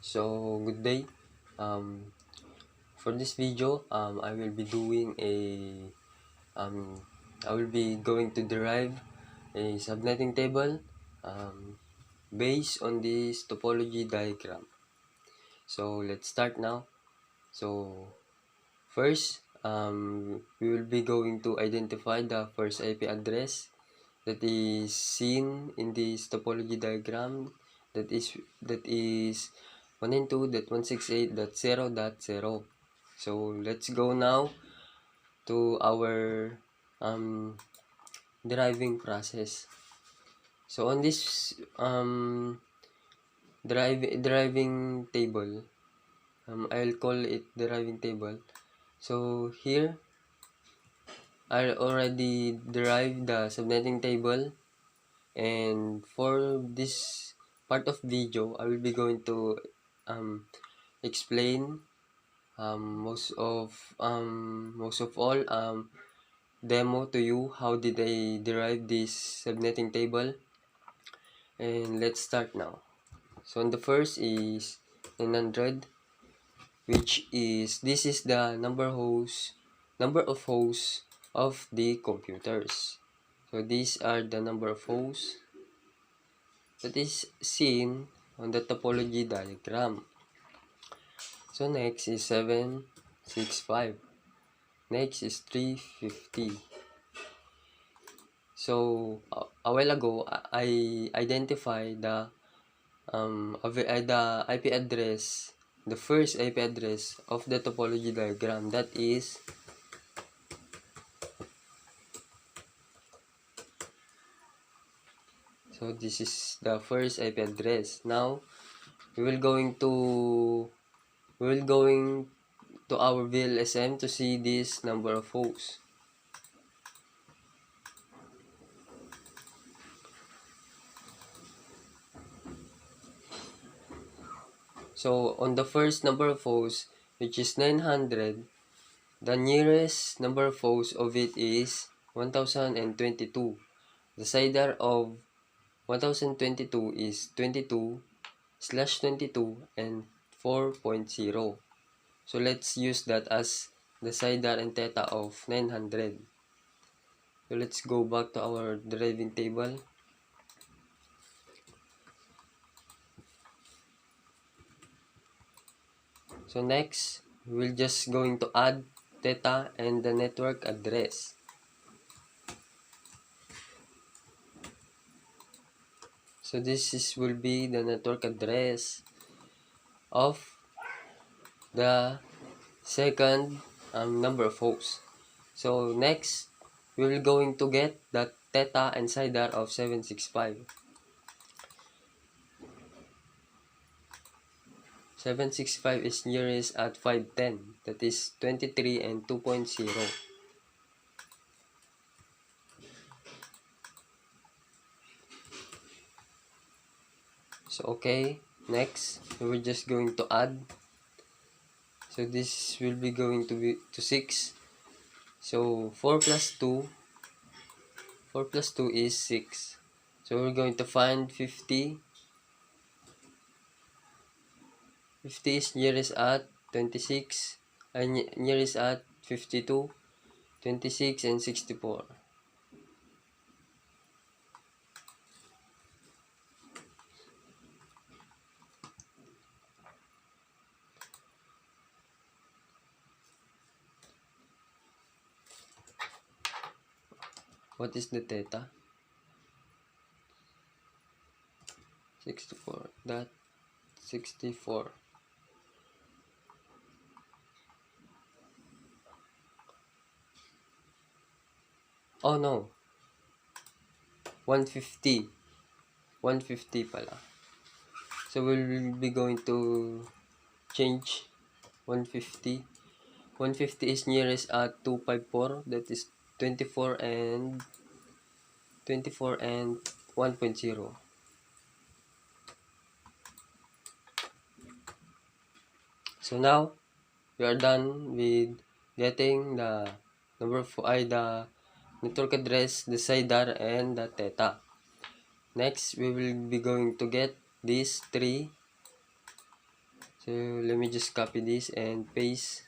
So good day. For this video, I will be doing um, I will be going to derive a subnetting table um, based on this topology diagram. So let's start now. So first, we will be going to identify the first IP address that is seen in this topology diagram. That is 192.168.0.0. So let's go now to our deriving process. So on this deriving table, I'll call it deriving table. So here I already derived the subnetting table, and for this part of video I will be going to explain most of all demo to you how did I derive this subnetting table. And let's start now. So on the first is 900, which is this is the number of hosts of the computers. So these are the number of hosts that is seen on the topology diagram. So next is 765. Next is 350. So a while ago I identified the IP address, the first IP address of the topology diagram, that is so this is the first IP address. Now we will going to our VLSM to see this number of hosts. So on the first number of hosts, which is 900, the nearest number of hosts of it is 1022. The CIDR of 1022 is 22/22 and 4.0. So let's use that as the CIDR and theta of 900. So let's go back to our deriving table. So next, we're just going to add theta and the network address. So will be the network address of the second number of hosts. So next, we will going to get the theta and CIDR of 765. 765 is nearest at 510, that is 23 and 2.0. So okay, next we're just going to add. So this will be going to be to 6. So 4 plus 2 is 6. So we're going to find 50. 50 is nearest at 26, and nearest at 52, 26 and 64. What is the theta? 64.64. Oh no, 150. 150 pala. So we'll be going to change 150. 150 is nearest at 254, that is 24 and 1.0. So now we are done with getting the number of the network address, the CIDR and the theta. Next we will be going to get these three So let me just copy this and paste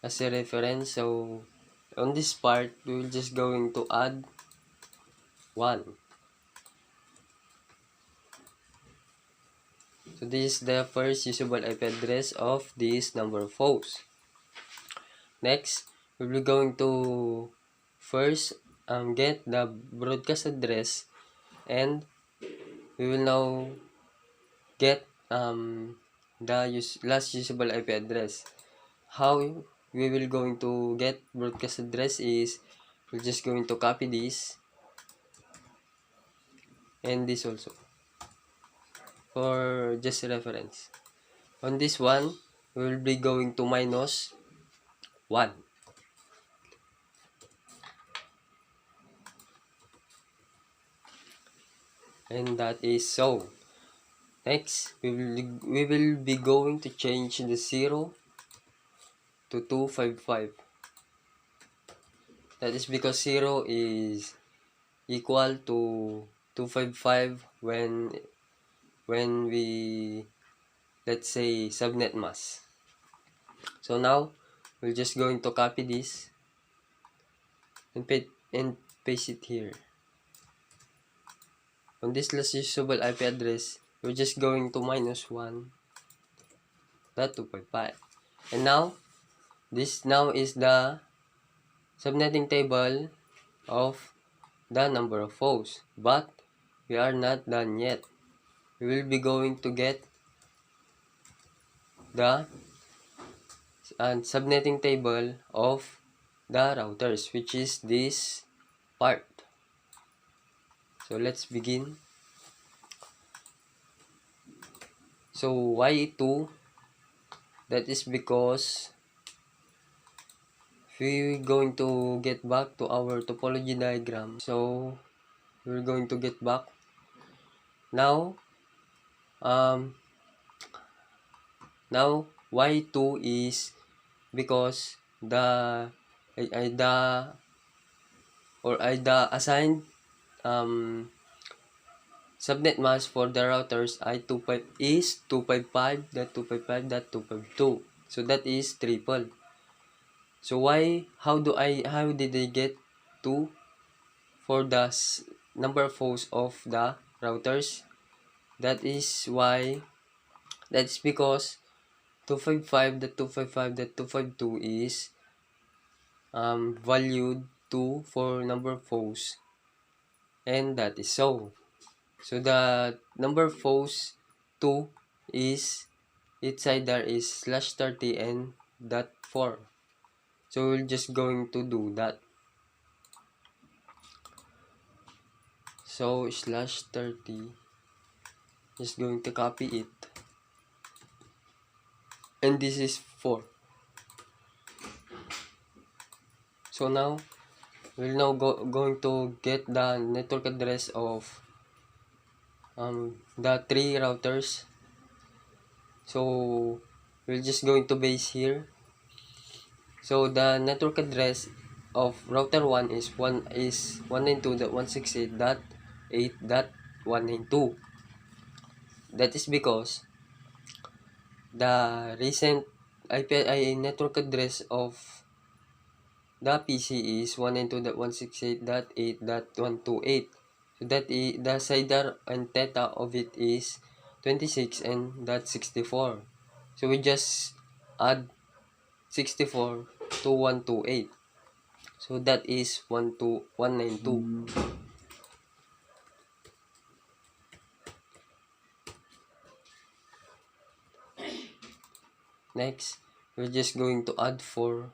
as a reference. So on this part, we're just going to add 1. So this is the first usable IP address of this number of hosts. Next, we're going to first get the broadcast address, and we will now get the last usable IP address. How we will going to get broadcast address is we're just going to copy this and this also for just reference. On this one, we will be going to minus 1. And that is so. Next, we will be going to change the 0 to 255. That is because 0 is equal to 255 when we, let's say, subnet mask. So now we're just going to copy this and paste it here. On this last usable IP address, we're just going to minus 1.255. And now this now is the subnetting table of the number of hosts, but we are not done yet. We will be going to get the subnetting table of the routers, which is this part. So let's begin. So why 2? That is because we're going to get back to our topology diagram. So we're going to get back now. Now why 2 is because the assigned subnet mask for the routers I25 is 255.255.252. So that is triple. So how did they get 2 for the number of hosts of the routers? That's because 255.255.252 is valued 2 for number of hosts, and that is so. So the number of hosts 2 is each side there is /30 and .4. So we're just going to do that. So /30, just going to copy it, and this is 4. So now we're now going to get the network address of the 3 routers. So we're just going to base here. So the network address of router 1 is 192.168.8.192. That is because the recent IP network address of the PC is 192.168.8.128. So that is the CIDR and theta of it is 26 and that's 64. So we just add 64 to 128. So that is 192. Next, we're just going to add 4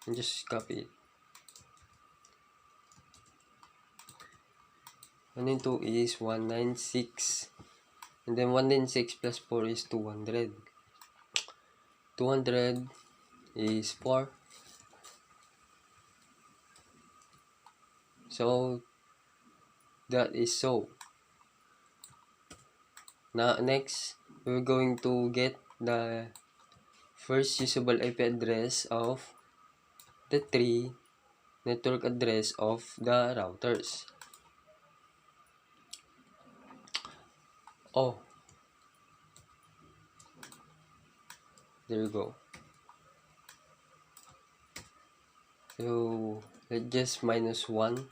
and just copy it. 1 and 2 is 196, and then 196 plus 4 is 200. 200 is 4. So that is so. Now next, we're going to get the first usable IP address of the 3 network address of the routers. Oh, there you go. So let's just minus 1.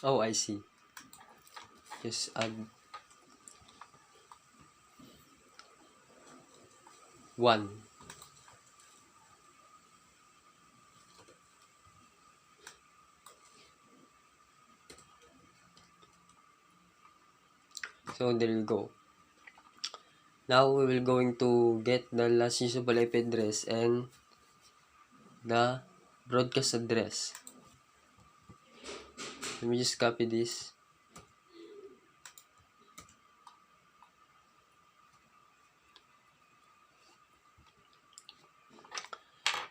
Oh, I see. Just add 1. So there you go. Now we will going to get the last usable IP address and the broadcast address. Let me just copy this.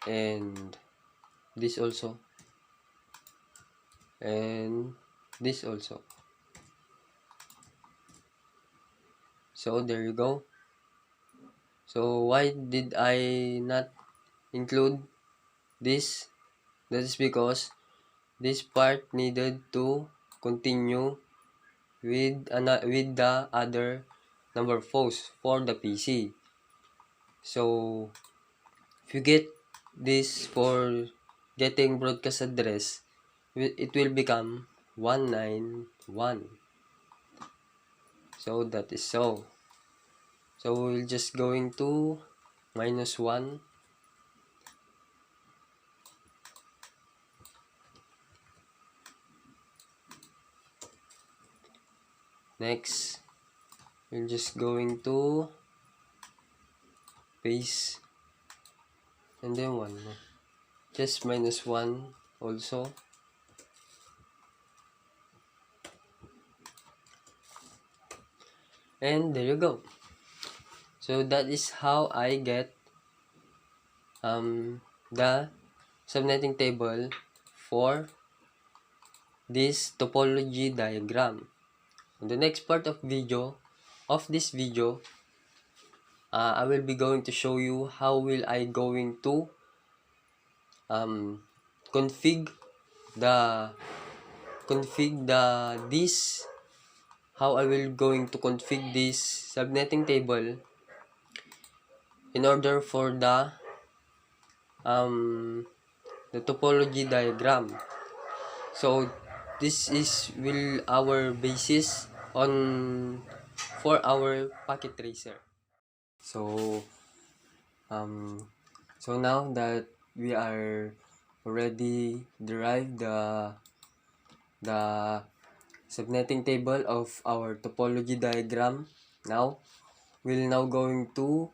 And this also. And this also. So there you go. So why did I not include this? That is because this part needed to continue with the other number of hosts for the PC. So if you get this for getting broadcast address, it will become 191. So that is so. So we're just going to minus 1. Next, we're just going to paste and then 1 more. Just minus 1 also. And there you go. So that is how I get the subnetting table for this topology diagram. In the next part of this video, I will be going to show you how will I going to config the this how I will going to config this subnetting table in order for the topology diagram. So this is will our basis on for our packet tracer. So so now that we are already derived the subnetting table of our topology diagram, now we'll now going to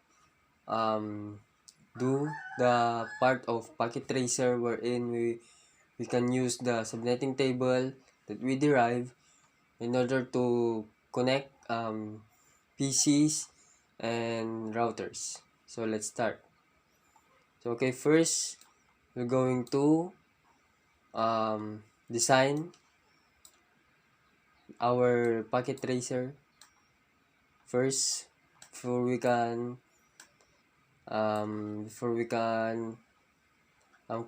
do the part of packet tracer wherein we can use the subnetting table that we derive in order to connect PCs and routers. So let's start. So okay, first we're going to design our packet tracer first before we can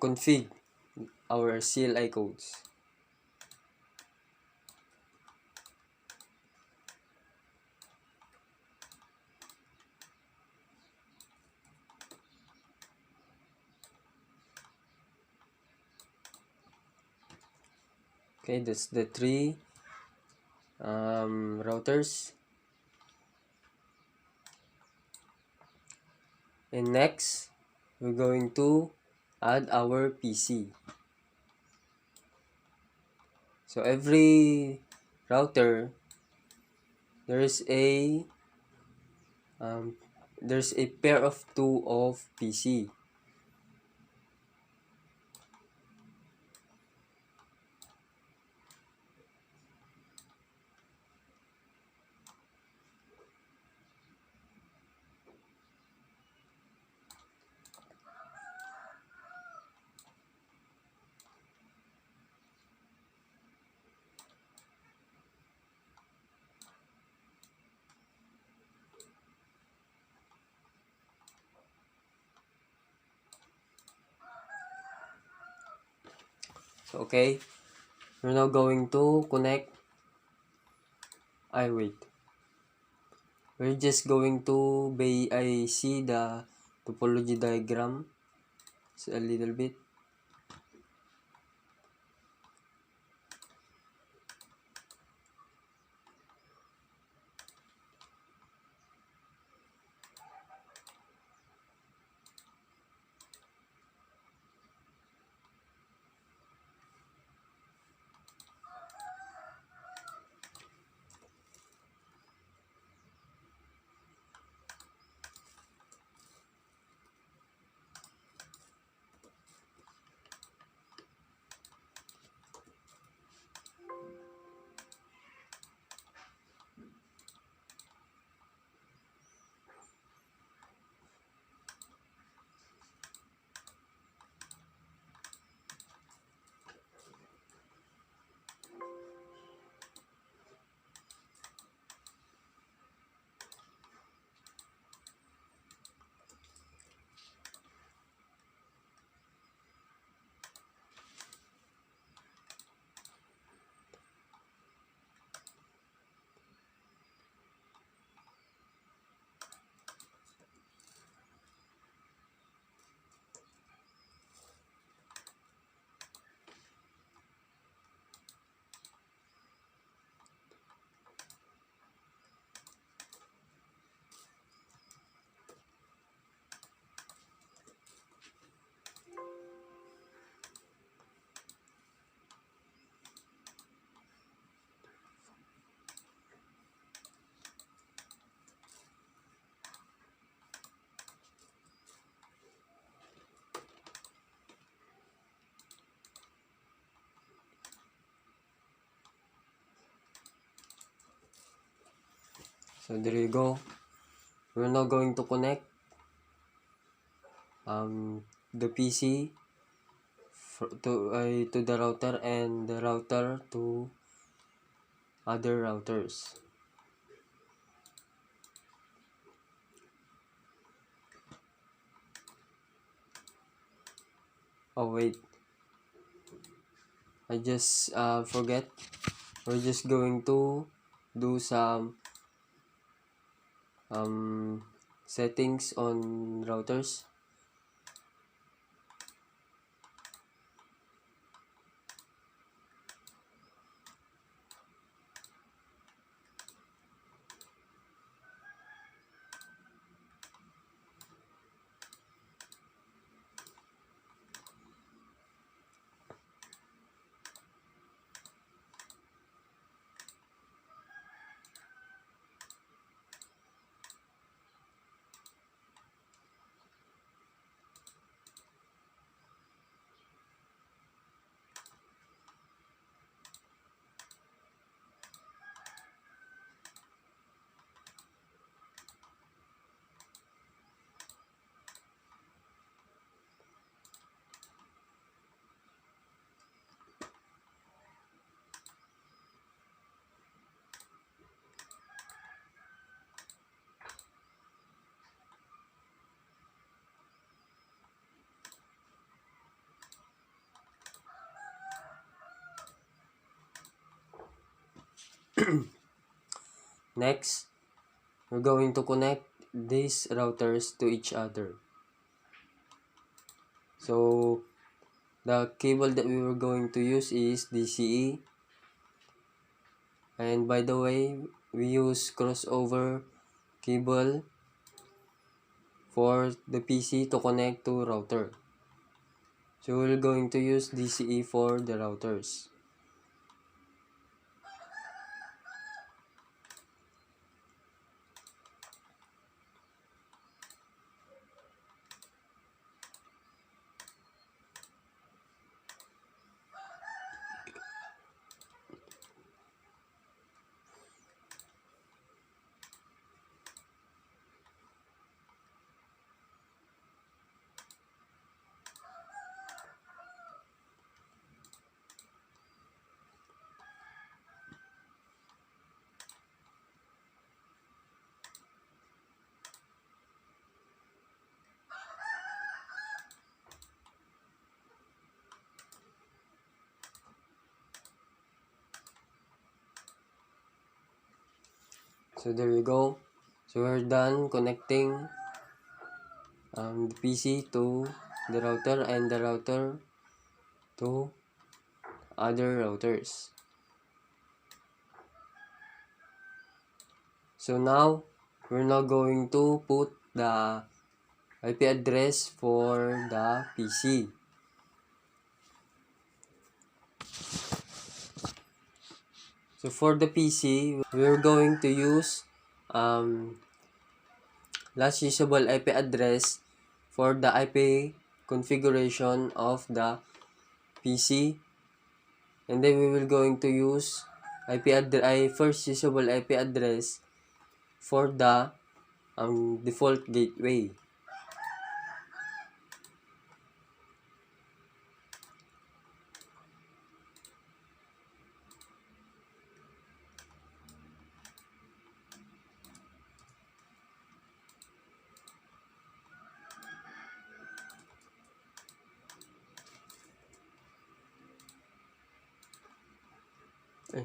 config our CLI codes. Okay, that's the 3 routers. And next, we're going to add our PC. So every router, there's a pair of 2 of PC. Okay, we're now going to connect. Wait. We're just going to I see the topology diagram a little bit. So there you go. We're now going to connect the PC to the router and the router to other routers. Oh wait, I just forget. We're just going to do some settings on routers. Next, we're going to connect these routers to each other. So the cable that we were going to use is DCE, and by the way, we use crossover cable for the PC to connect to router. So we're going to use DCE for the routers. So there you go. So we're done connecting the PC to the router and the router to other routers. So now we're now going to put the IP address for the PC. So for the PC, we're going to use last usable IP address for the IP configuration of the PC, and then we will going to use first usable IP address for the default gateway. Eh,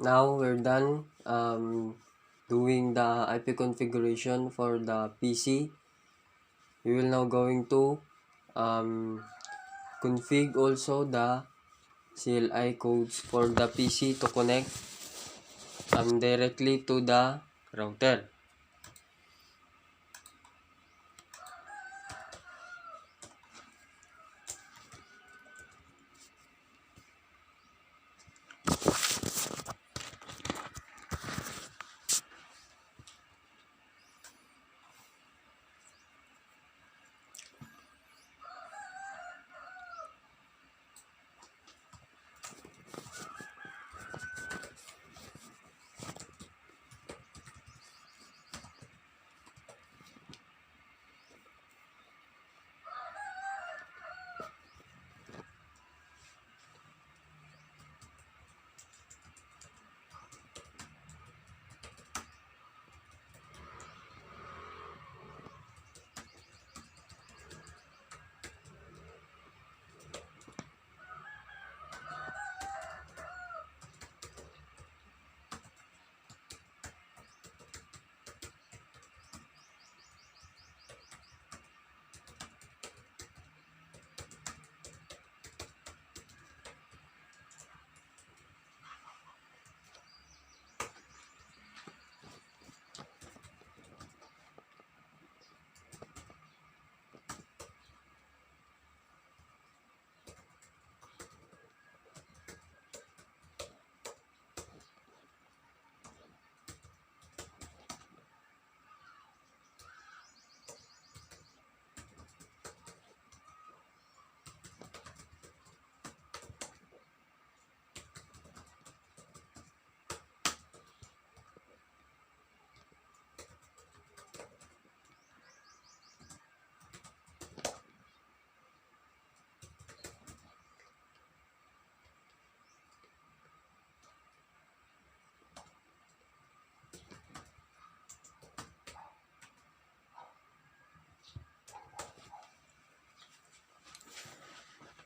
Now we're done doing the IP configuration for the PC. We will now going to config also the CLI codes for the PC to connect directly to the router.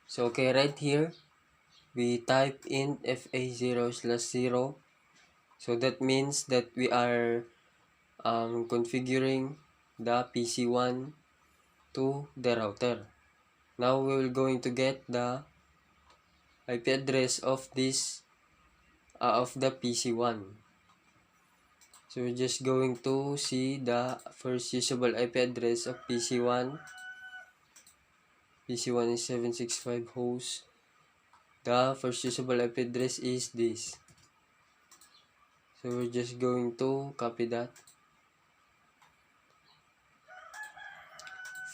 So okay, right here we type in fa0/0. So that means that we are configuring the PC1 to the router. Now we will going to get the IP address of this of the PC1. So we're just going to see the first usable IP address of PC1. PC1 is 765 host. The first usable IP address is this. So we're just going to copy that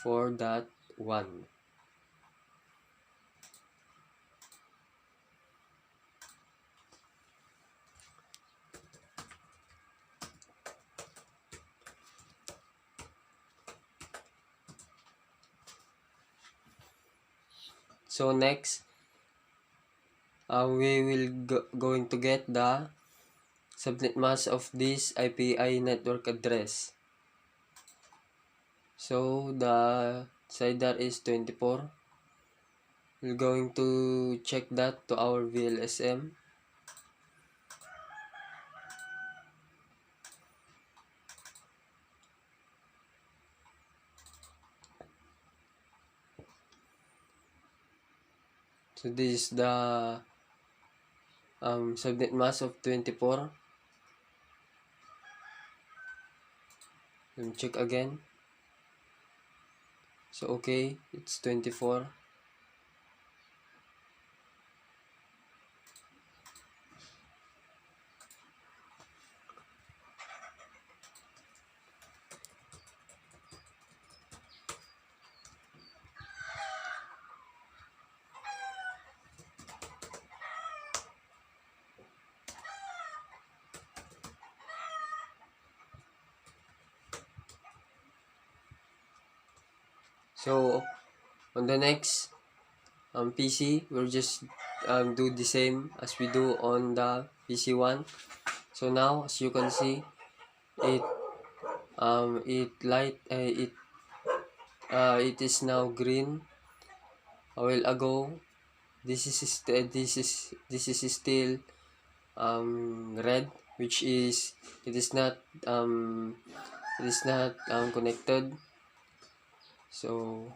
for that one. So next, we will going to get the subnet mask of this IPI network address. So the CIDR is 24. We're going to check that to our VLSM. So this is the subnet mask of 24. Let me check again. So okay, it's 24. So on the next PC, we'll just do the same as we do on the PC1. So now, as you can see, it is now green. A while ago, this is still red, which is um it is not connected. So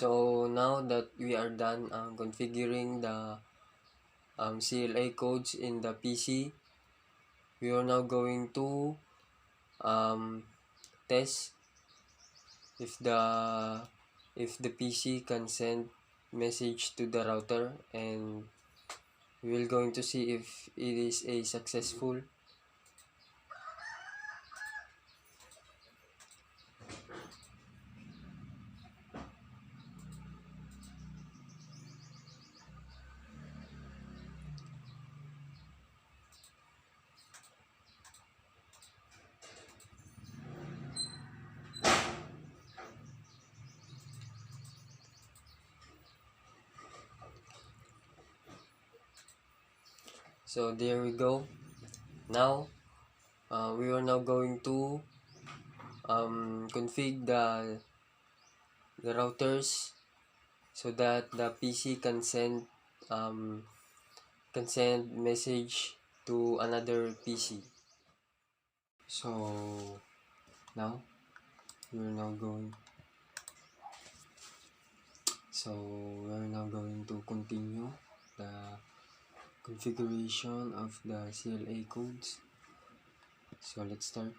So now that we are done configuring the CLA codes in the PC, we are now going to test if the PC can send message to the router, and we will going to see if it is a successful. So there we go. Now we are now going to config the routers so that the PC can send message to another PC. So now we're now going to continue the configuration of the CLA codes. So let's start.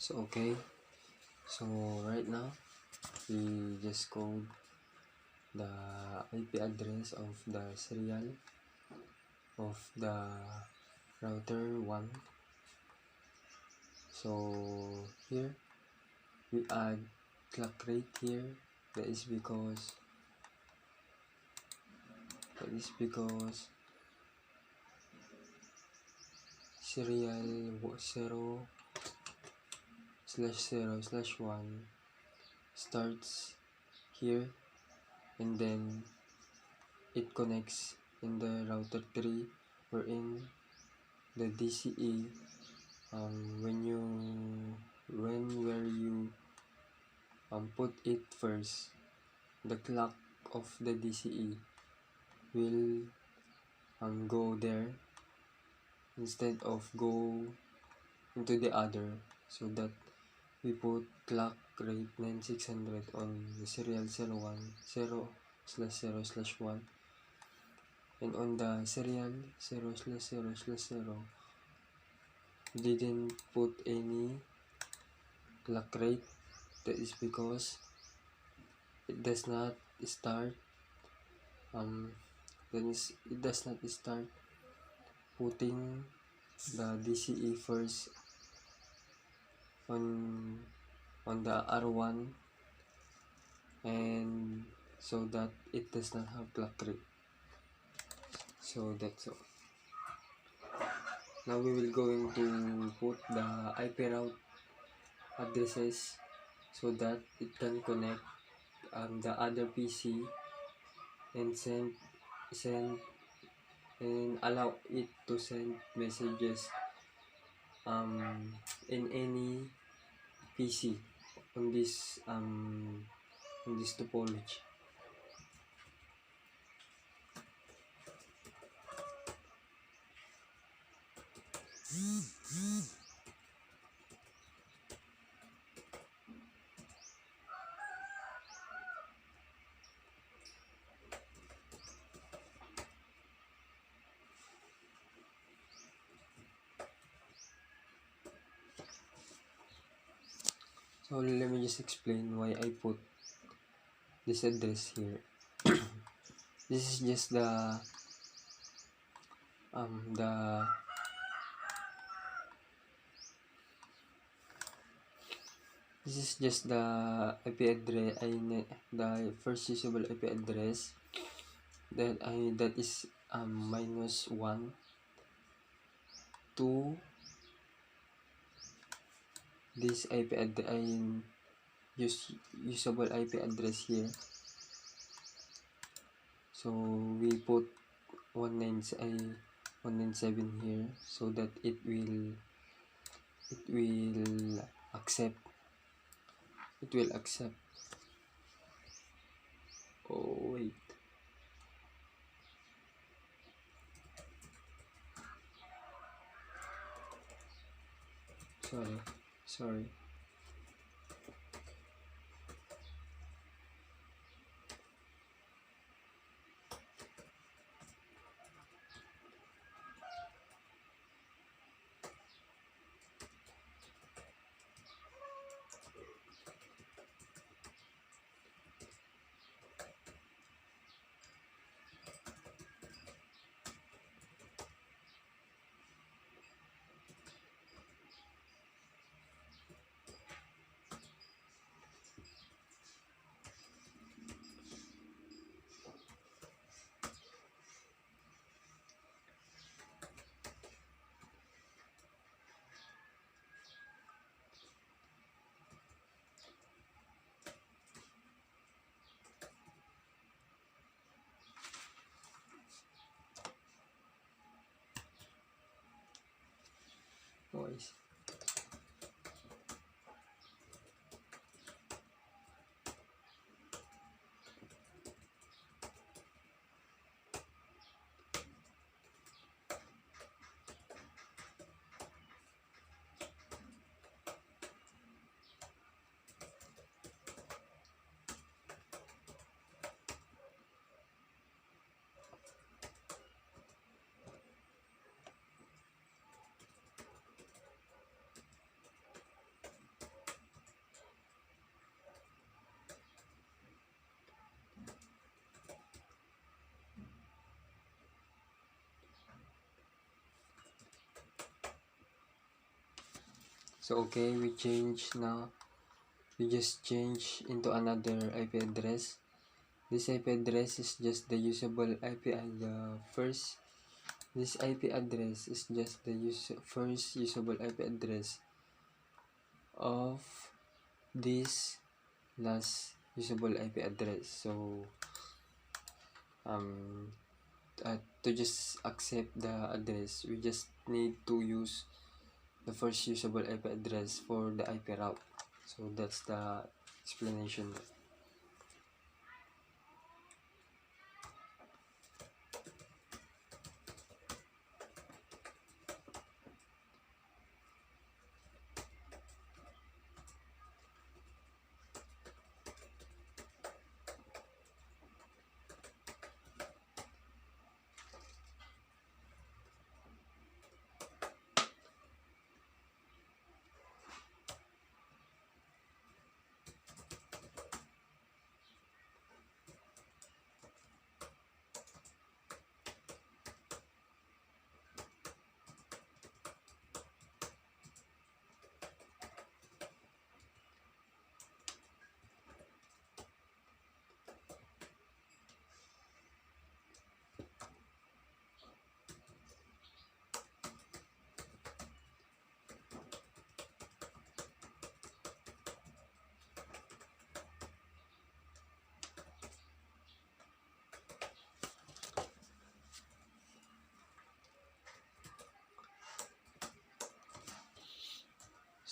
So okay, so right now we just code the IP address of the serial of the router 1. So here we add clock rate here. That is because serial 0/0/1 starts here, and then it connects in the router 3, wherein the DCE where you put it first, the clock of the DCE will go there instead of go into the other, so that we put clock rate 9600 on the serial 0/0/1, and on the serial 0/0/0 we didn't put any clock rate. That is because it does not start putting the DCE first on the R1, and so that it does not have clock creep. So that's all. Now we will going to put the IP route addresses so that it can connect the other PC and send and allow it to send messages in any PC on this topology. So let me just explain why I put this address here. This is just the this is just the IP address, the first usable IP address that is -1 to this IP usable IP address here. So we put 197 here so that it will accept oh wait, sorry. Voice. So okay, we just change into another IP address. This IP address is just the usable IP this IP address is just the first usable IP address of this last usable IP address. So to just accept the address, we just need to use the first usable IP address for the IP route. So that's the explanation.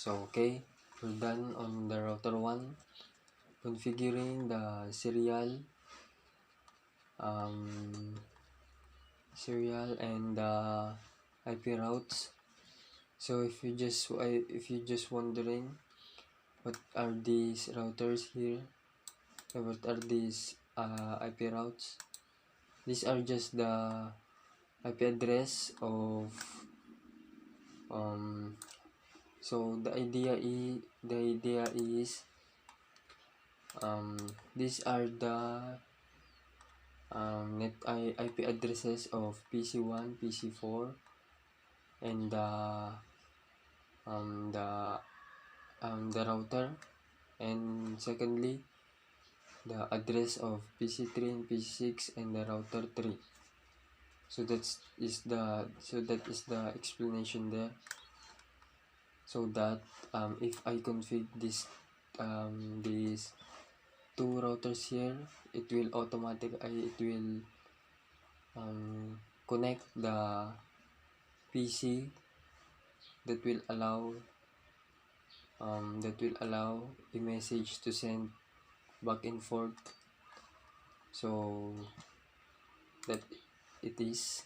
So okay, we're done on the router 1. Configuring the um, serial and the IP routes. So if you just wondering what are these routers here, what are these IP routes, these are just the IP address of so the idea is these are the IP addresses of PC1, PC4, and the router, and secondly the address of PC3 and PC6 and the router 3. So that is the explanation there. So that if I config these two routers here, it will connect the PC that will allow a message to send back and forth. So that it is.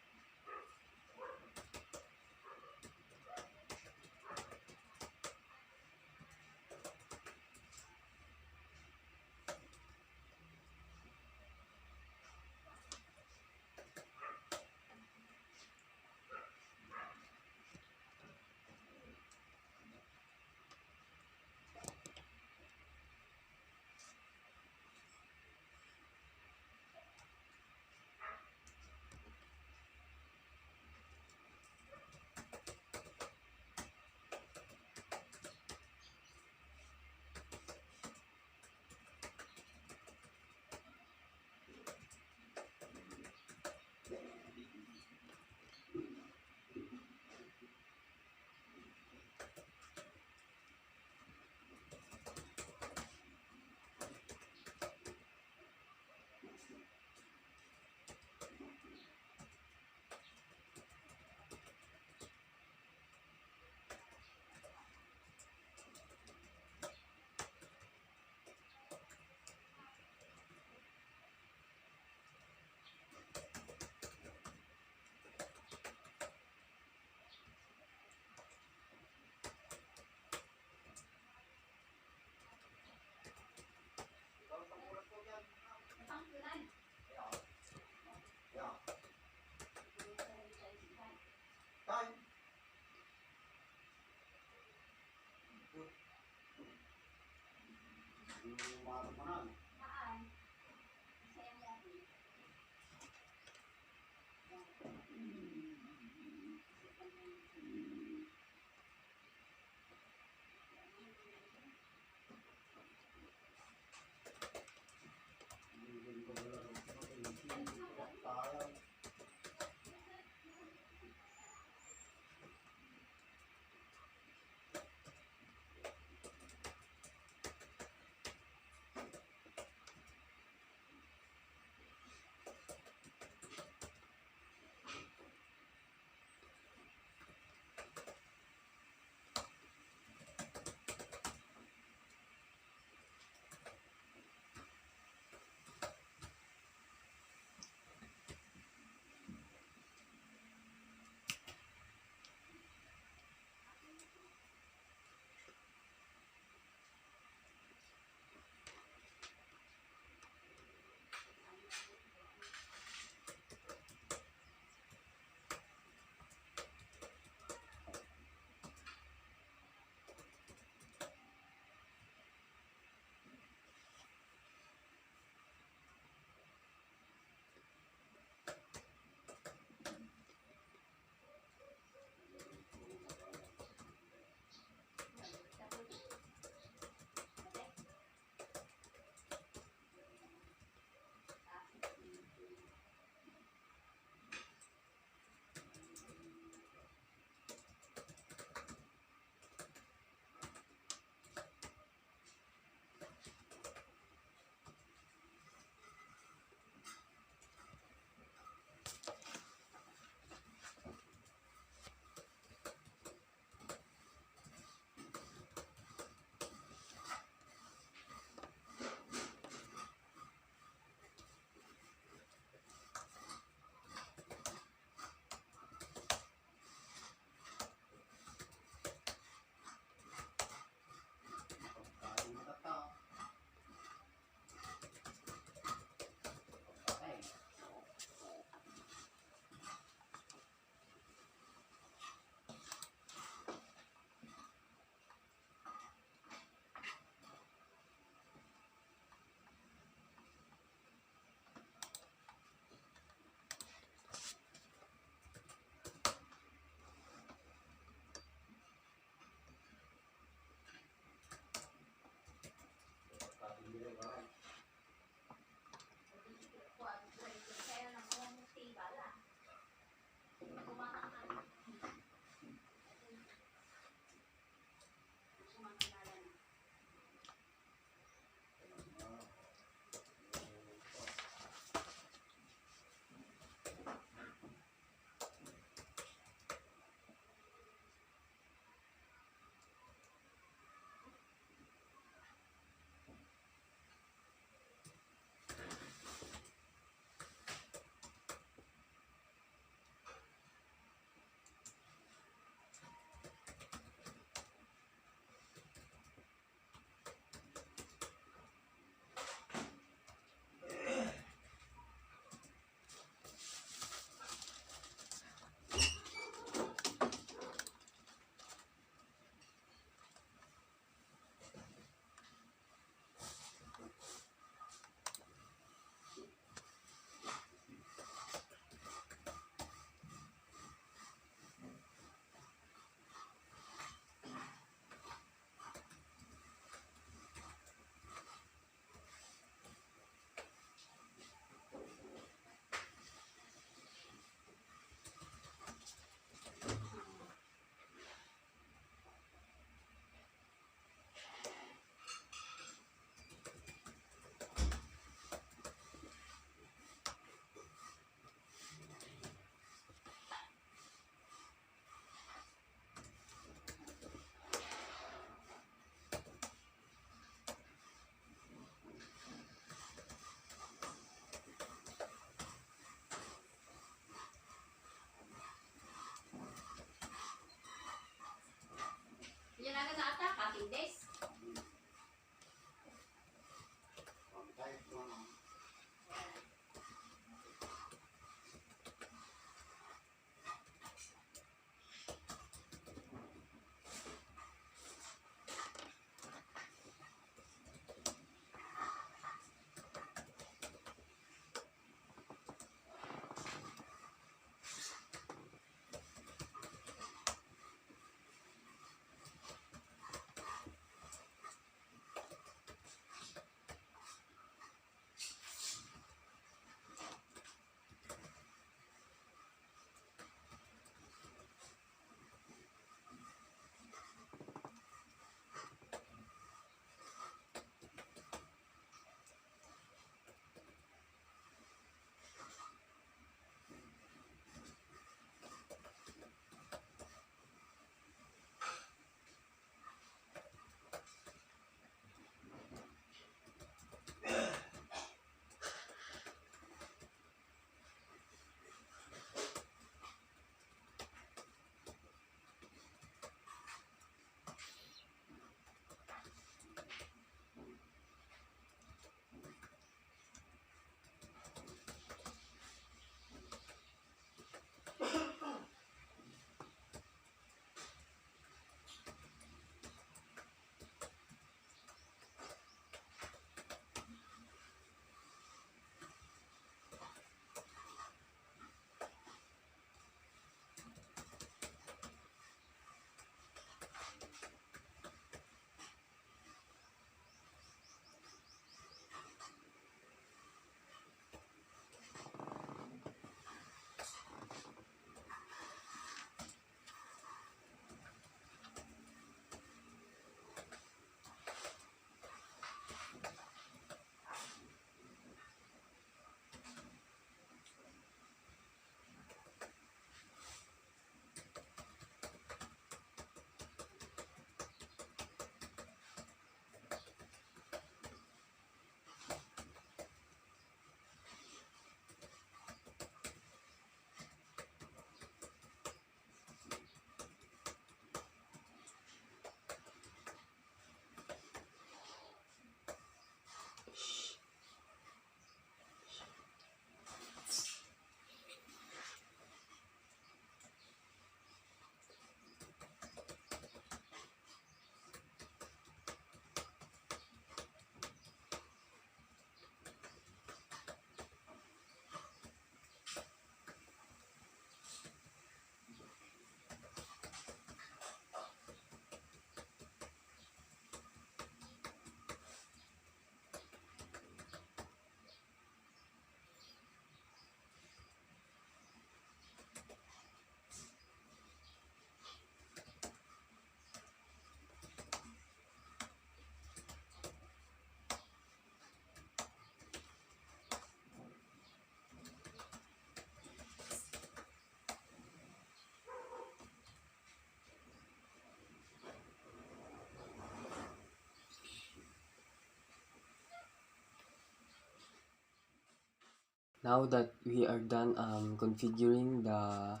Now that we are done configuring the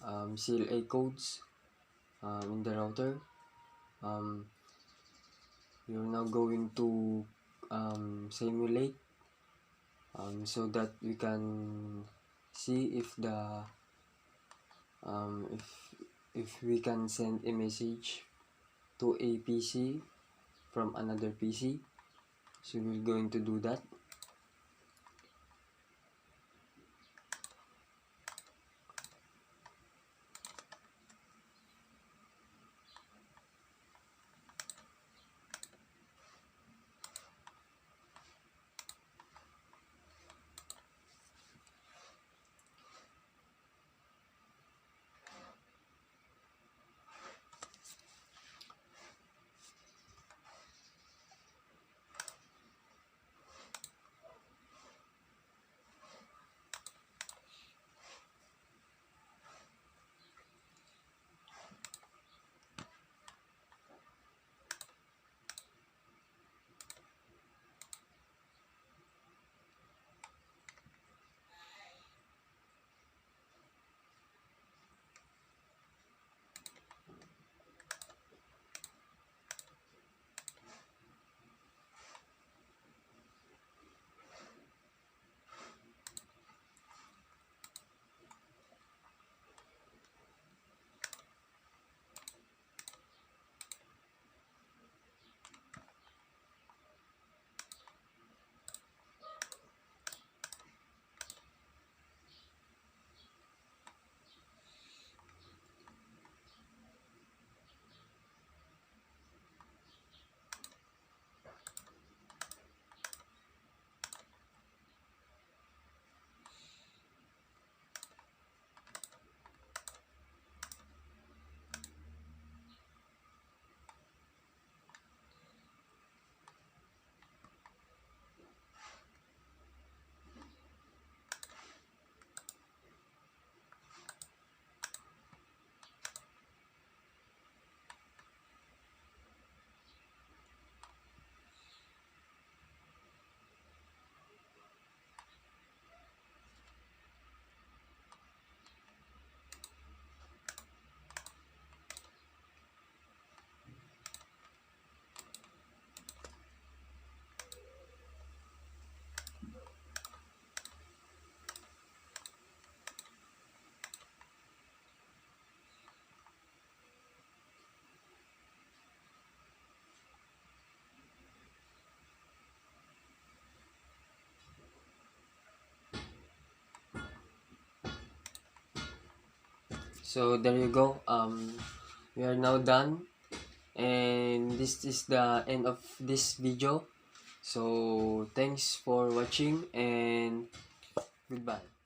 CLA codes in the router, we are now going to simulate so that we can see if the um, if if we can send a message to a PC from another PC. So we're going to do that. So there you go. We are now done, and this is the end of this video. So thanks for watching and goodbye.